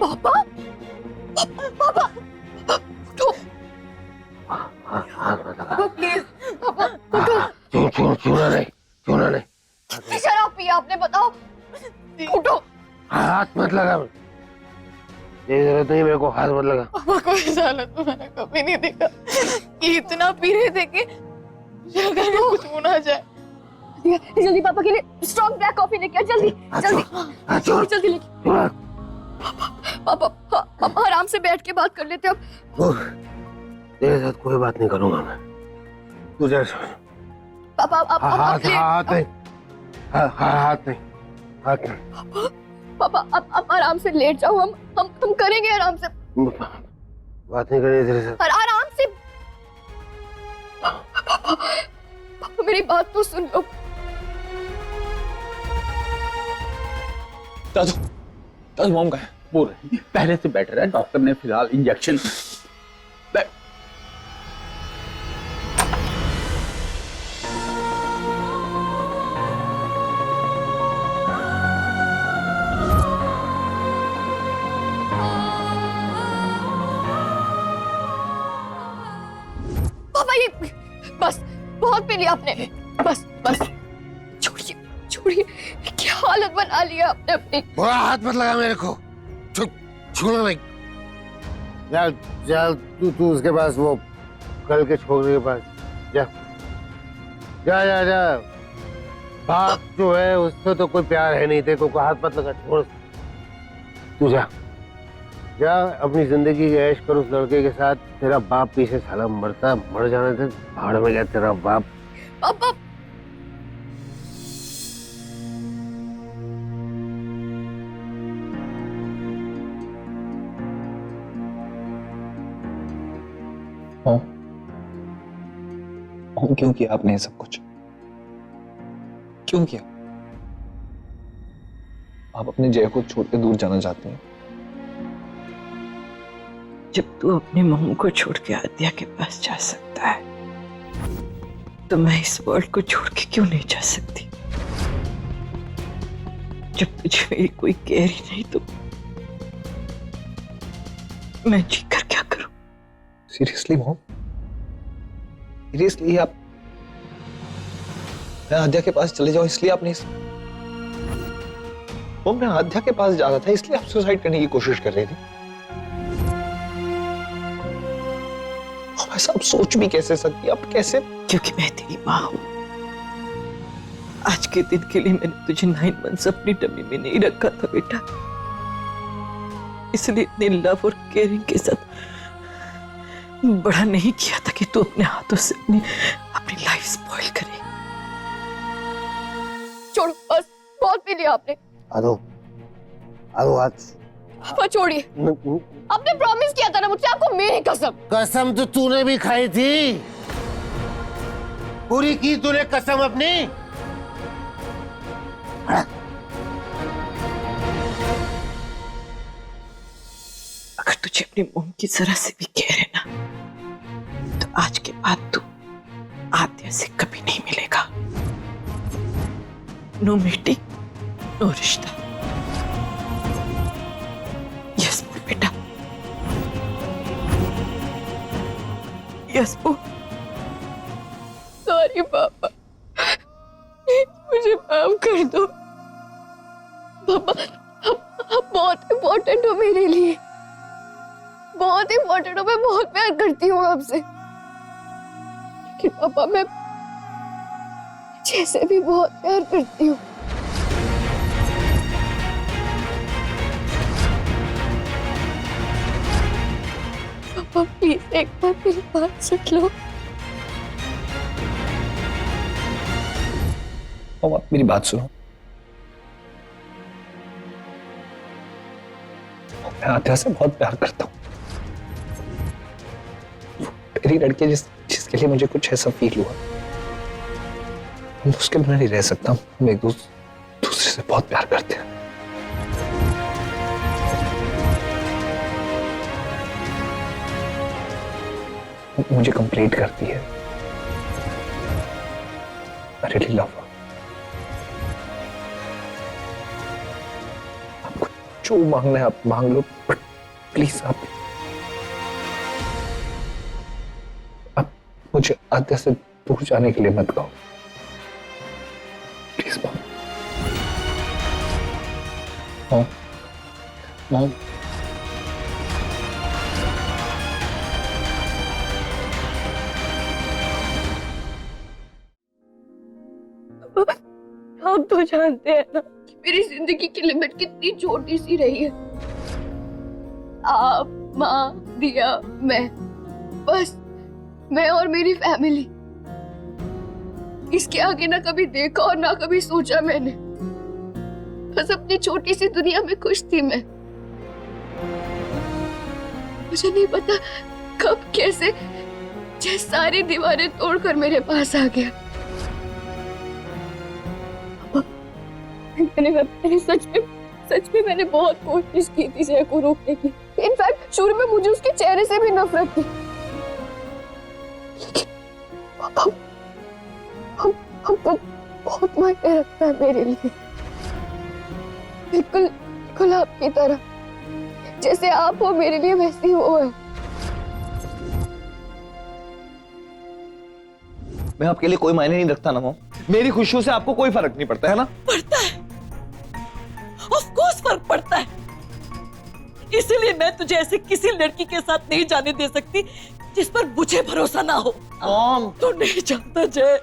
पापा पापा उठो हाथ मत लगा। पापा प्लीज पापा उठो। छूना नहीं, छूना नहीं। कितनी शराब पी आपने बताओ? उठो। हाथ मत लगा। ये जरूरत नहीं, मेरे को हाथ मत लगा। पापा को इस हालत में मैंने कभी नहीं देखा। ये इतना पी रहे थे कि अगर वो कुछ होना जाए। जल्दी पापा के लिए स्ट्रॉन्ग ब्लैक कॉफी लेके आ, जल्दी जल्दी जल्दी लेके। पापा पापा आराम से बैठ के बात कर लेते अब। तेरे साथ कोई बात नहीं करूंगा मैं। तुझे पापा आप हाथ नहीं, हाथ नहीं। पापा आप आराम से लेट जाओ। हम करेंगे आराम से। बात नहीं करनी तेरे साथ। आराम से। पापा मेरी बात तो सुन लो। दादू मॉम का है, बोल रहे पहले से बेटर है। डॉक्टर ने फिलहाल इंजेक्शन पापा ये बस बहुत पी लिया आपने। बस बस छोड़िए छोड़िए। क्या हालत बना लिया आपने अपनी। बुरा हाथ मत लगा मेरे को। छूना नहीं। चल चल तू उसके पास, वो कल के छोकरे के पास जा जा जा जा। बाप जो है उससे तो कोई प्यार है नहीं, तेरे को हाथ मत लगा। छोड़ तू जा जा, अपनी जिंदगी की ऐश कर उस लड़के के साथ। तेरा बाप पीछे साला मरता, मर जाने से भाड़ में गया तेरा बाप। पापा क्यों किया आपने ये सब कुछ? क्यों किया? आप अपने जय को छोड़ के दूर जाना चाहते हैं? जब तू अपनी मम्मी को छोड़ के आद्या के पास जा सकता है, तो मैं इस वर्ल्ड को छोड़ के क्यों नहीं जा सकती? जब मुझे मेरी कोई केयर ही नहीं, तो मैं जी कर क्या करूं? सीरियसली मॉम, सीरियसली आप मैं आद्या के पास चले जाओ इसलिए आपने मॉम, मैं आद्या के पास जा रहा था इसलिए आप सुसाइड करने की कोशिश कर रही थी? ऐसा आप सोच भी कैसे सकती? आप कैसे? क्योंकि मैं तेरी माँ हूं। आज के दिन के लिए मैंने तुझे 9 मंथ्स अपनी टमी में नहीं रखा था बेटा, इसलिए इतने लव और केयरिंग के साथ बड़ा नहीं किया था कि तू अपने हाथों से अपनी लाइफ स्पॉइल करे। छोड़ो बस, बहुत पी लिया आपने। आदो आदो आज पापा छोड़िए। आपने प्रॉमिस किया था ना मुझसे, आपको मेरी कसम। कसम तो तूने भी खाई थी, पूरी की तूने कसम अपनी। अगर तुझे अपनी मॉम की जरा से भी केयर है ना, तो आज के बाद तू आद्या से कभी नहीं मिलेगा। नो मीटिंग, नो रिश्ता। यस बोल बेटा, यस बोल। सॉरी पापा, मुझे माफ कर दो। पापा आप बहुत इम्पोर्टेंट हो मेरे लिए, बहुत इम्पोर्टेंट हो। मैं बहुत प्यार करती हूँ आपसे, लेकिन पापा मैं जैसे भी बहुत प्यार करती हूँ। पापा प्लीज एक बार मेरी बात सुन लो। मॉम आप मेरी बात सुनो। मैं आद्या से बहुत प्यार करता हूँ। मेरी लड़की जिसके लिए मुझे कुछ ऐसा फील हुआ, मैं उसके बिना नहीं रह सकता। हम एक दूसरे से बहुत प्यार करते हैं। मुझे कंप्लीट करती है। I really love her. आपको जो मांगना है आप मांग लो, बट प्लीज आप मुझे आद्या से दूर जाने के लिए मत कहो, प्लीज मॉम। मॉम हम तो जानते हैं ना कि मेरी जिंदगी की लिमिट कितनी छोटी सी रही है। आप, माँ, दिया, मैं, बस मैं और मेरी फैमिली। इसके आगे ना कभी देखा और ना कभी सोचा मैंने। बस अपनी छोटी सी दुनिया में खुश थी मैं। मुझे नहीं पता कब कैसे ये सारी दीवारें तोड़कर मेरे पास आ गया। मैंने सच में मैंने बहुत कोशिश की थी जय को रोकने की। इनफैक्ट शुरू में मुझे उसके चेहरे से भी नफरत थी, लेकिन हम बहुत मायने रखता है मेरे लिए। बिल्कुल आपकी तरह, जैसे आप हो मेरे लिए वैसे ही वो है। मैं आपके लिए कोई मायने नहीं रखता ना मॉम। मेरी खुशियों से आपको कोई फर्क नहीं पड़ता है ना? पड़ता है, ऑफ कोर्स फर्क पड़ता है। इसीलिए मैं तुझे ऐसे किसी लड़की के साथ नहीं जाने दे सकती जिस पर मुझे भरोसा ना हो। मॉम तू नहीं जानता जय,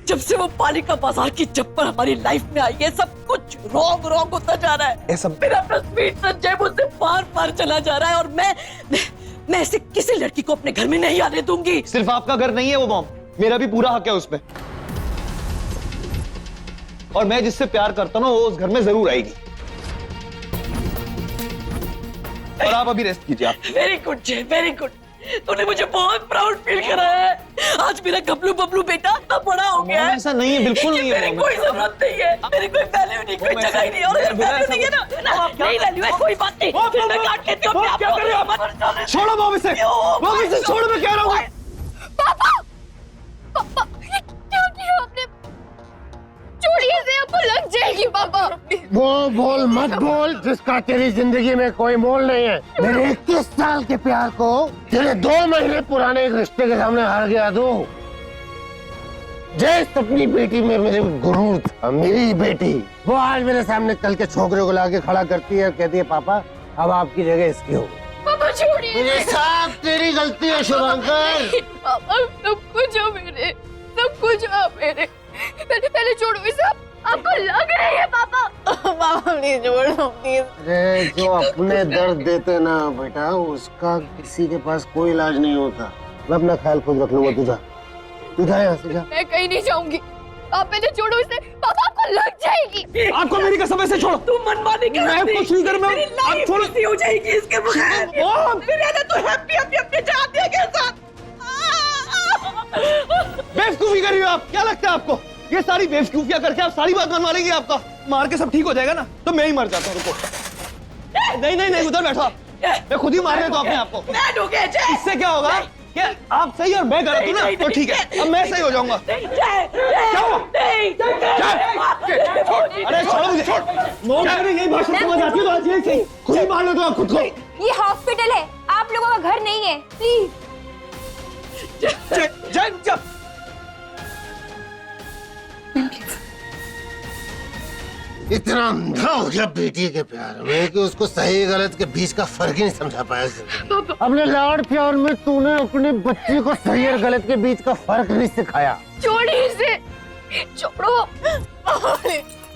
जब से वो पालिका बाजार की चप्पल हमारी लाइफ में आई है, सब कुछ रॉन्ग होता जा रहा है। ऐसा मेरा अपना स्वीट संजय मुझसे पार चला जा रहा है और मैं ऐसे किसी लड़की को अपने घर में नहीं आने दूंगी। सिर्फ आपका घर नहीं है वो मॉम, मेरा भी पूरा हक है उसमें। और मैं जिससे प्यार करता हूँ वो उस घर में जरूर आएगी। और आप अभी रेस्ट कीजिए। आप वेरी गुड जय, वेरी गुड। तूने मुझे बहुत प्राउड फील कराया है। आज मेरा गबलू बबलू बेटा इतना बड़ा हो गया है। ऐसा नहीं है, बिल्कुल नहीं है। मेरी कोई जरूरत नहीं है, मेरी कोई वैल्यू नहीं, कोई जगह ही नहीं। और वैल्यू नहीं है ना, नहीं वैल्यू है, कोई बात नहीं। फिर मैं काट लेती हूँ अपने आप को। छोड़ो मॉम इसे, मॉम इसे छोड़ो, मैं कह रहा हूँ। पापा ये क्या किया आपने? छोड़िए से, आपको लग जाएगी पापा। वो बोल मत बोल जिसका तेरी जिंदगी में कोई मोल नहीं है। मेरे 21 साल के प्यार को तेरे 2 महीने पुराने एक रिश्ते के सामने हार गया तू। जय अपनी बेटी में मेरे गुरूर था, मेरी बेटी। वो आज मेरे सामने कल के छोकरे को लाके खड़ा करती है और कहती है पापा अब आपकी जगह इसकी होगी। पापा छोड़िए। मेरे साथ तेरी गलती है शुभंकर। पापा सब कुछ हो मेरे, सब कुछ हो मेरे। पहले छोड़ो इसे। आपको लग रही है पापा? पापा प्लीज छोड़ो प्लीज। अरे जो अपने दर्द देते ना बेटा, उसका किसी के पास कोई इलाज नहीं होता। मैं अपना ख्याल खुद रख लूंगा। तू जा यहाँ से जा। मैं कहीं नहीं जाऊंगी। आप पहले छोड़ो इसे। पापा आपको लग जाएगी। आपको मेरी कसम से छोड़ो। तू मनमानी कर। मैं कुछ नहीं कर, मेरी लाइफ इजी हो जाएगी इसके बगैर। फिर रहना तो हैप्पी अपने जातियों के साथ। बेवकूफी कर रही हो आप। क्या लगता है आपको ये सारी बेवकूफियां करके आप सारी बात मनवा लेंगे? आपका मार के सब ठीक हो जाएगा ना? तो मैं ही मर जाता हूँ। रुको। नहीं उधर बैठो आप। मैं खुद ही मार देता हूँ अपने आप को। इससे क्या होगा कि आप सही और मैं गलत हूँ ना? तो ठीक है, अब मैं सही हो जाऊंगा। अरे छोड़ो मुझे। मोम यही भाषा समझ आती है तो आज यही सही खुद ही मार लेता हूँ खुद को। ये हॉस्पिटल है, आप लोगों का घर नहीं है, प्लीज। इतना अंधा हो गया बेटी के प्यार में कि उसको सही गलत के बीच का फर्क ही नहीं समझा पाया। अपने लाड प्यार में तूने अपने बच्चे को सही और गलत के बीच का फर्क नहीं सिखाया। छोड़िए इसे, छोड़ो।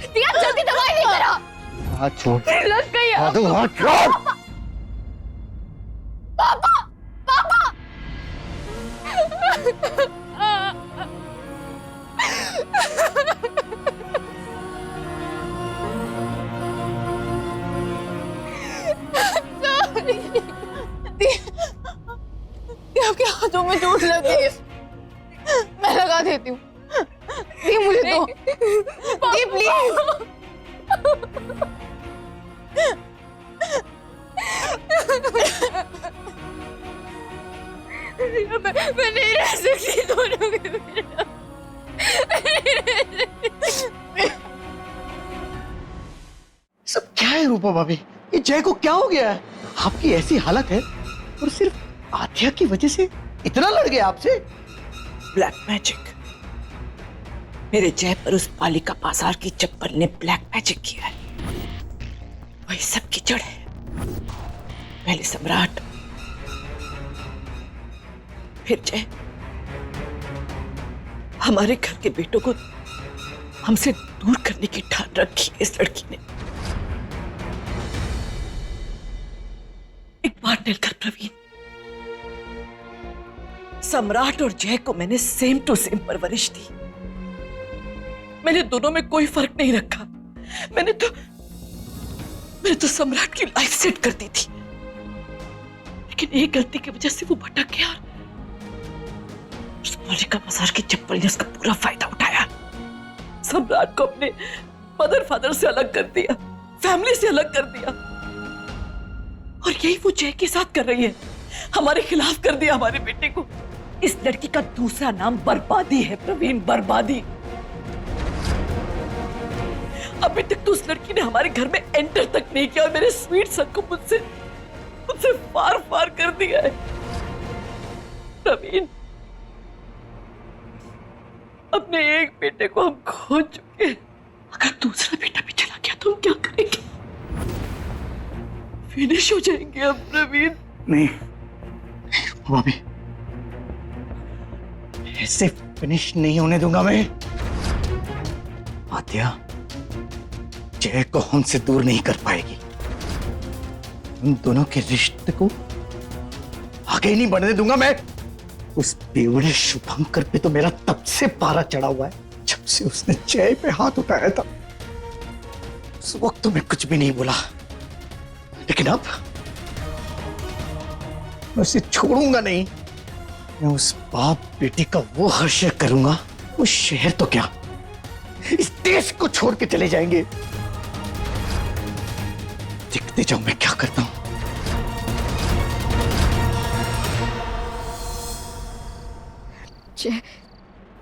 दिया जल्दी दवाई लेकर आ। हाथ छोड़। लग गई। हाथ छोड़। पापा पापा। आपके हाथों में चोट लग गई है, मैं लगा देती हूँ। दी मुझे दो। दी प्लीज। मैं नहीं रह सकती दोनों के बिना। सब क्या है रूपा भाभी? ये जय को क्या हो गया है? आपकी ऐसी हालत है और सिर्फ आध्या की वजह से इतना लड़ गए आपसे? Black magic. मेरे जय पर उस पालिका बाजार की चप्पल ने ब्लैक मैजिक किया है। वही सब की जड़ है। पहले सम्राट, फिर जय। हमारे घर के बेटों को हमसे दूर करने की ठान रखी है इस लड़की ने। एक बात टेलकर प्रवीण, सम्राट और जय को मैंने सेम टू सेम परवरिश दी। मैंने दोनों में कोई फर्क नहीं रखा। मैंने तो सम्राट की लाइफ सेट कर दी थी, लेकिन एक गलती की वजह से वो भटक गया और उस पालिका बाजार की चप्पल ने उसका पूरा फायदा उठाया। सम्राट को अपने मदर फादर से अलग कर दिया, फैमिली से अलग कर दिया, और यही वो जय के साथ कर रही है। हमारे खिलाफ कर दिया हमारे बेटे को। इस लड़की का दूसरा नाम बर्बादी है प्रवीण, बर्बादी। अभी तक तो उस लड़की ने हमारे घर में एंटर तक नहीं किया और मेरे स्वीट सन को मुझसे फार फार कर दिया है। प्रवीण, अपने एक बेटे को हम खो चुके हैं। अगर दूसरा बेटा भी चला गया तो हम क्या करेंगे? फिनिश हो जाएंगे अब प्रवीण। नहीं भाभी, ऐसे फिनिश नहीं होने दूंगा मैं। आद्या जय को हमसे दूर नहीं कर पाएगी। उन दोनों के रिश्ते को आगे नहीं बढ़ने दूंगा मैं। उस बेवड़े शुभंकर पे तो मेरा तब से पारा चढ़ा हुआ है जब से उसने जय पे हाथ उठाया था। उस वक्त तो मैं कुछ भी नहीं बोला, लेकिन अब मैं उसे छोड़ूंगा नहीं। मैं उस बाप बेटी का वो हर्ष करूंगा, उस शहर तो क्या इस देश को छोड़ के चले जाएंगे। देखते जाओ मैं क्या करता हूं। जय,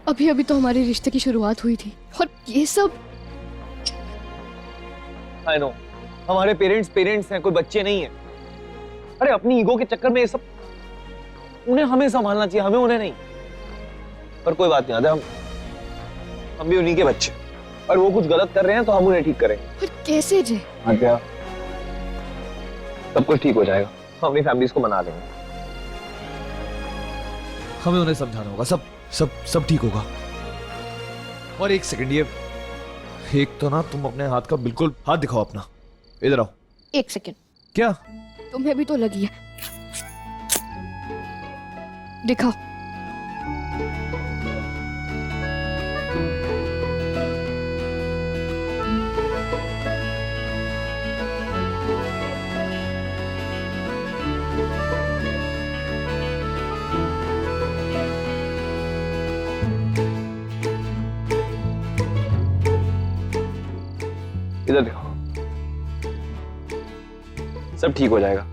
अभी अभी तो हमारे रिश्ते की शुरुआत हुई थी और ये सब। आई नो, हमारे पेरेंट्स हैं, कोई बच्चे नहीं है। अरे अपनी ईगो के चक्कर में ये सब उन्हें हमें संभालना चाहिए, हमें उन्हें नहीं। पर कोई बात नहीं, हम भी उन्हीं के बच्चे, और वो कुछ गलत कर रहे हैं तो हम उन्हें ठीक करेंगे। पर कैसे जय? आद्या, सब कुछ ठीक हो जाएगा। हम अपनी फैमिलीज को मना लेंगे। हमें उन्हें समझाना होगा। सब सब सब ठीक होगा। और एक सेकंड, ये एक तो ना, तुम अपने हाथ का बिल्कुल हाथ दिखाओ अपना। इधर आओ। एक सेकंड। क्या? तुम्हें भी तो लगी है, दिखाओ। इधर देखो, सब ठीक हो जाएगा।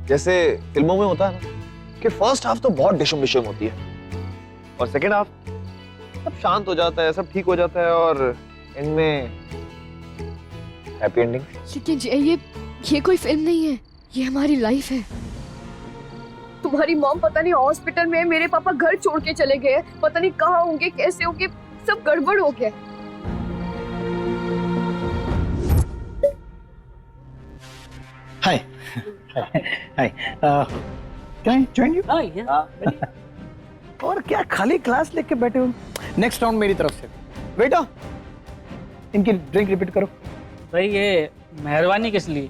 जैसे फिल्मों में होता है ना कि फर्स्ट हाफ तो बहुत डिशम डिशम होती है और सेकेंड हाफ सब शांत हो जाता है, सब ठीक हो जाता है और एंड में हैप्पी एंडिंग। लेकिन जय, ये कोई फिल्म नहीं है, ये हमारी लाइफ है। तुम्हारी मॉम पता नहीं हॉस्पिटल में, मेरे पापा घर छोड़ के चले गए, पता नहीं कहाँ होंगे, कैसे होंगे, सब गड़बड़ हो गया। हाय हाय, कैन आई जॉइन यू? और क्या खाली क्लास लेके बैठे हो? नेक्स्ट राउंड मेरी तरफ से। बेटा, इनकी ड्रिंक रिपीट करो। भाई ये मेहरबानी किस लिए?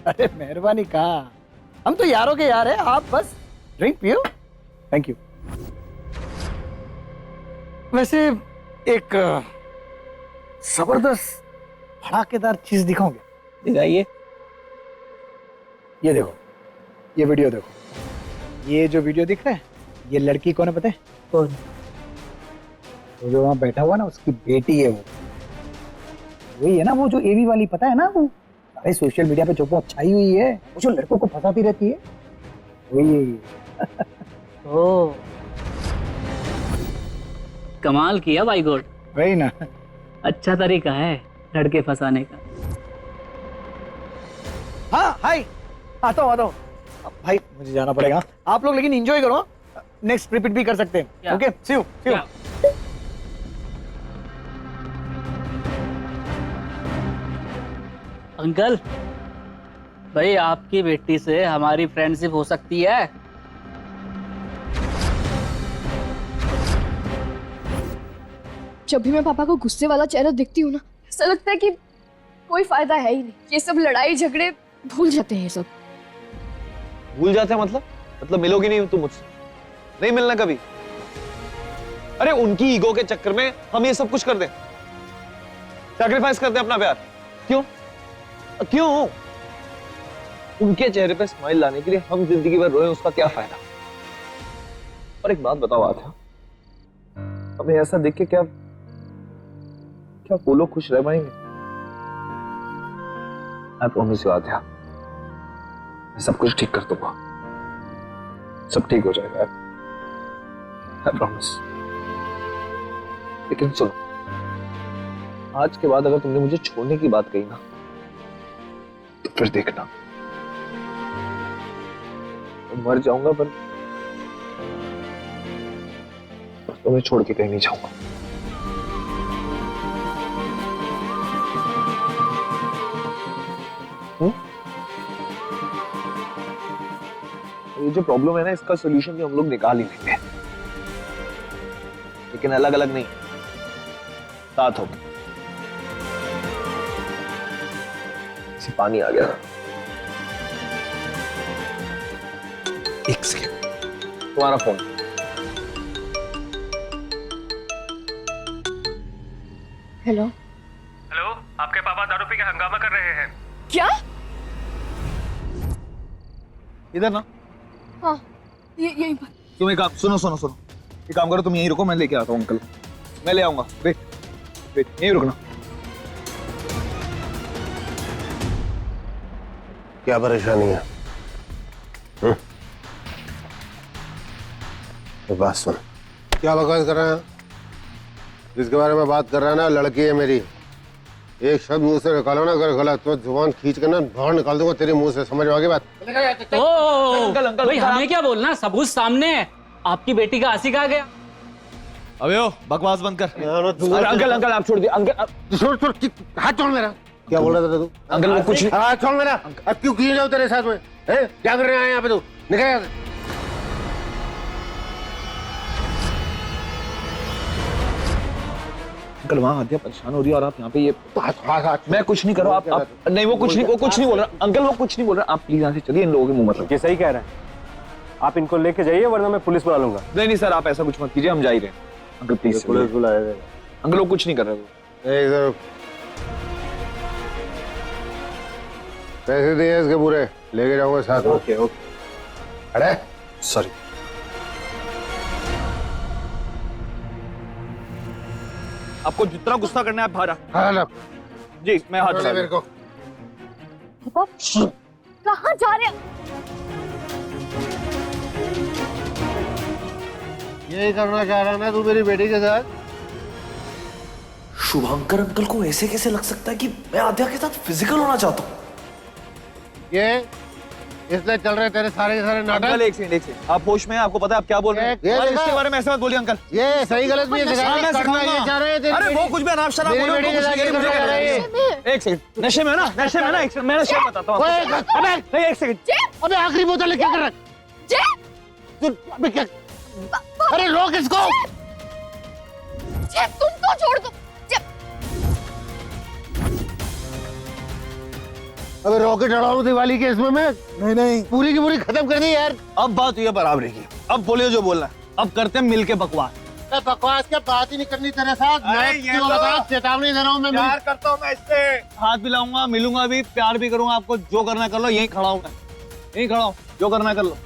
अरे मेहरबानी कहाँ, हम तो यारों के यार हैं। आप बस ड्रिंक पियो। Thank you. वैसे एक जबरदस्त धड़ाकेदार चीज दिखाओगे? दिखाइए। ये देखो, ये वीडियो देखो। ये जो वीडियो दिख रहा है, ये लड़की कौन है पता है? कौन? वो जो वहाँ बैठा हुआ ना, उसकी बेटी है वो। वही है ना, वो जो एवी वाली, पता है ना, वो अरे सोशल मीडिया पे जो बहुत छाई हुई है, वो जो लड़कों को फंसाती रहती है, वही। ओ, कमाल किया भाई गॉड। वही ना। अच्छा तरीका है लड़के फंसाने का। हाँ, हाय, आता हूँ भाई, मुझे जाना पड़ेगा। आप लोग लेकिन एंजॉय करो, नेक्स्ट रिपीट भी कर सकते हैं। Okay, C you. अंकल, भाई आपकी बेटी से हमारी फ्रेंडशिप हो सकती है? जब भी मैं पापा को गुस्से वाला चेहरा दिखती हूँ ना, ऐसा लगता है कि कोई फायदा है ही नहीं। ये सब लड़ाई झगड़े भूल जाते हैं ये सब। भूल जाते हैं मतलब मिलोगी नहीं तुम मुझसे? नहीं मिलना कभी? अरे उनकी ईगो के चक्कर में हम ये सब कुछ कर दें, सैक्रिफाइस कर दें अपना प्यार? क्यों? उनके चेहरे पे स्माइल लाने के लिए हम जिंदगी भर रोए, उसका क्या फायदा? और एक बात बताओ आध्या, हमें ऐसा देख के क्या वो लोग खुश रह पाएंगे? आई प्रॉमिस यू आध्या, मैं सब कुछ ठीक कर दूंगा, सब ठीक हो जाएगा, आई प्रॉमिस। लेकिन सुनो, आज के बाद अगर तुमने मुझे छोड़ने की बात कही ना, तो फिर देखना मैं मर जाऊंगा, पर तुम्हें छोड़ के कहीं नहीं जाऊंगा। ये जो प्रॉब्लम है ना, इसका सॉल्यूशन भी हम लोग निकाल ही लेंगे, लेकिन अलग अलग नहीं, साथ हो। इसे पानी आ गया। एक सेकेंड, तुम्हारा फोन। हेलो, आपके पापा दारू पी के हंगामा कर रहे हैं। क्या? इधर ना, हाँ, यही बात। तुम एक काम सुनो, एक काम करो, तुम यहीं रुको, मैं लेके आता हूँ अंकल, मैं ले आऊंगा। वेट यहीं रुकना। क्या परेशानी है? तो बात सुन, क्या बकवास कर रहा है? जिसके बारे में बात कर रहा है ना, लड़की है मेरी। एक शब्द मुंह से निकालो ना अगर गलत, तो जुबान खींच कर ना बाहर निकाल दूंगा तेरे मुंह से, समझ में आ गई बात? अंकल भाई, हमें क्या बोलना, सबूत सामने है। आपकी बेटी का आशिक आ गया। अबे ओ, बकवास बंद कर। अंकल आप छोड़ दिए। अंकल छोड़, हाथ छोड़ मेरा। क्या बोल रहा था तू? अंकल वो कुछ नहीं। हाथ छोड़ मेरा। अब क्यों किए जाओ तेरे साथ में? क्या कर रहे हैं यहाँ पे? तू निकल यहाँ से। अंकल वहाँ आध्या परेशान हो रही है और आप यहाँ पे ये मैं कुछ नहीं कर रहा हूँ। आप नहीं, वो कुछ नहीं बोल रहा अंकल, वो कुछ नहीं बोल रहा। आप प्लीज यहाँ से चलिए, इन लोगों के मुंह मतलब। ये सही कह रहे हैं, आप इनको लेके जाइए वरना मैं पुलिस बुला लूंगा। नहीं सर, आप ऐसा कुछ मत कीजिए, हम जा ही रहे हैं। अंकल प्लीज, पुलिस बुलाया। अंकल वो कुछ नहीं कर रहे। पैसे दिए इसके पूरे, लेके जाऊंगा साथ में। ओके। अरे सॉरी। आपको जितना गुस्सा करना है आप बाहर हाँ जी, मैं हाथ चला मेरे को। पापा कहाँ जा रहे हैं? यही करना चाह रहा ना तू मेरी बेटी के साथ? शुभंकर अंकल को ऐसे कैसे लग सकता है कि मैं आध्या के साथ फिजिकल होना चाहता हूँ? ये इसलिए चल रहे तेरे सारे के सारे नाटक। अंकल एक सेकंड, आप होश में हैं? आपको पता है आप क्या बोल रहे हैं? इसके बारे में ऐसे मत बोलिए अंकल। ये सही गलत भी मैं सिखाऊंगा। अरे वो कुछ भी अनाप शनाप बोल रहे हैं। एक सेकंड, नशे में ना, मैं नशे में बताता हूँ। नहीं एक सेकंड, अबे आखिरी बोतल क्या कर रहा है? अबे क्या? अरे रोक इसको। तुम तो छोड़ दो। अबे रॉकेट उड़ाऊं दिवाली के इसमें मैं? नहीं, पूरी की पूरी खत्म कर दी यार। अब बात हुई है बराबरी की, अब बोलिए जो बोलना है। अब करते हैं मिलके बकवास। बकवास क्या, बात ही नहीं करनी तेरे साथ। मैं चेतावनी दे रहा हूँ, मैं प्यार करता हूँ मैं इससे। हाथ मिलाऊंगा, मिलूंगा भी, प्यार भी करूंगा। आपको जो करना कर लो, यहीं खड़ा हूँ मैं, यहीं खड़ा हूँ, जो करना कर लो।